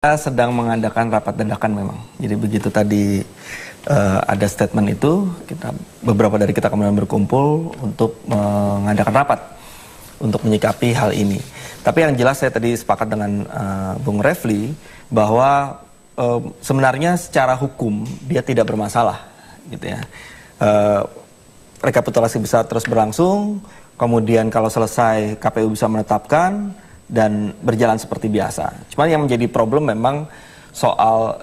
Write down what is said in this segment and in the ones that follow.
Kita sedang mengadakan rapat dadakan memang. Jadi begitu tadi ada statement itu, beberapa dari kita kemudian berkumpul untuk mengadakan rapat untuk menyikapi hal ini. Tapi yang jelas saya tadi sepakat dengan Bung Refli bahwa sebenarnya secara hukum dia tidak bermasalah, gitu ya. Rekapitulasi bisa terus berlangsung, kemudian kalau selesai KPU bisa menetapkan dan berjalan seperti biasa. Cuman yang menjadi problem memang soal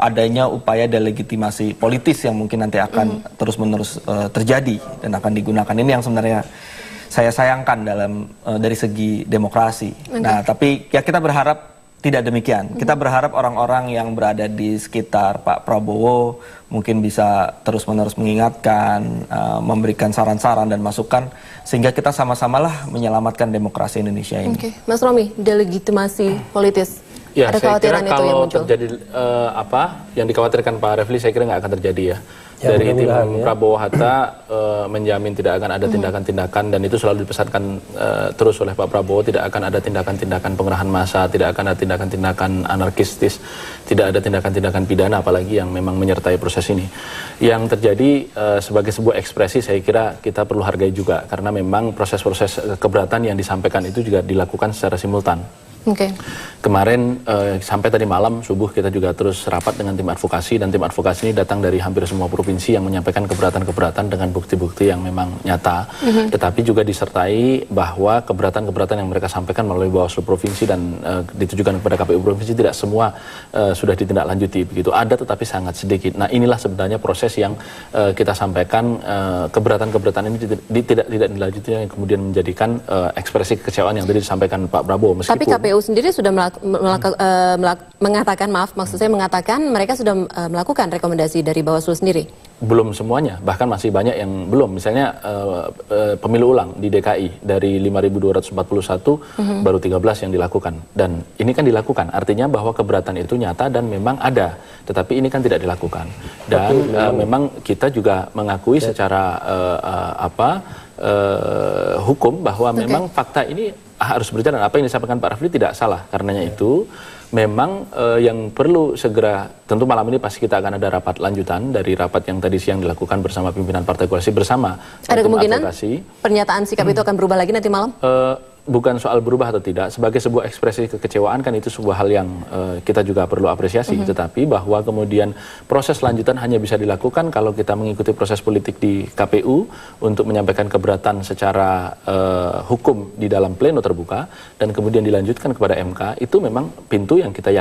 adanya upaya delegitimasi politis yang mungkin nanti akan terus-menerus terjadi dan akan digunakan. Ini yang sebenarnya saya sayangkan dari segi demokrasi. Nah, tapi ya kita berharap tidak demikian. Kita berharap orang-orang yang berada di sekitar Pak Prabowo mungkin bisa terus-menerus mengingatkan, memberikan saran-saran dan masukan sehingga kita sama-samalah menyelamatkan demokrasi Indonesia ini. Oke, Mas Romi, delegitimasi politis. Ya, ada saya kira kekhawatiran itu yang muncul. terjadi yang dikhawatirkan Pak Refli, saya kira nggak akan terjadi ya. Dari tim Prabowo Hatta menjamin tidak akan ada tindakan-tindakan, dan itu selalu dipesankan terus oleh Pak Prabowo, tidak akan ada tindakan-tindakan pengerahan massa, tidak akan ada tindakan-tindakan anarkistis, tidak ada tindakan-tindakan pidana apalagi yang memang menyertai proses ini. Yang terjadi sebagai sebuah ekspresi, saya kira kita perlu hargai juga, karena memang proses-proses keberatan yang disampaikan itu juga dilakukan secara simultan. Kemarin sampai tadi malam subuh kita juga terus rapat dengan tim advokasi, dan tim advokasi ini datang dari hampir semua provinsi yang menyampaikan keberatan-keberatan dengan bukti-bukti yang memang nyata, tetapi juga disertai bahwa keberatan-keberatan yang mereka sampaikan melalui Bawaslu provinsi dan ditujukan kepada KPU provinsi tidak semua sudah ditindaklanjuti begitu, ada tetapi sangat sedikit. Nah, inilah sebenarnya proses yang kita sampaikan, keberatan-keberatan ini tidak dilanjuti, yang kemudian menjadikan ekspresi kekecewaan yang tadi disampaikan Pak Prabowo. Meskipun KPU sendiri sudah mengatakan, maksud saya mengatakan mereka sudah melakukan rekomendasi dari Bawaslu sendiri. Belum semuanya, bahkan masih banyak yang belum. Misalnya pemilu ulang di DKI dari 5.241 baru 13 yang dilakukan, dan ini kan dilakukan, artinya bahwa keberatan itu nyata dan memang ada, tetapi ini kan tidak dilakukan. Dan memang kita juga mengakui secara hukum bahwa memang fakta ini harus berjalan. Apa yang disampaikan Pak Refli tidak salah. Karenanya itu memang yang perlu segera, tentu malam ini pasti kita akan ada rapat lanjutan dari rapat yang tadi siang dilakukan bersama pimpinan partai koalisi bersama ada kemungkinan advokasi. Pernyataan sikap itu akan berubah lagi nanti malam? Bukan soal berubah atau tidak, sebagai sebuah ekspresi kekecewaan kan itu sebuah hal yang kita juga perlu apresiasi, tetapi bahwa kemudian proses lanjutan hanya bisa dilakukan kalau kita mengikuti proses politik di KPU untuk menyampaikan keberatan secara hukum di dalam pleno terbuka dan kemudian dilanjutkan kepada MK, itu memang pintu yang kita yakin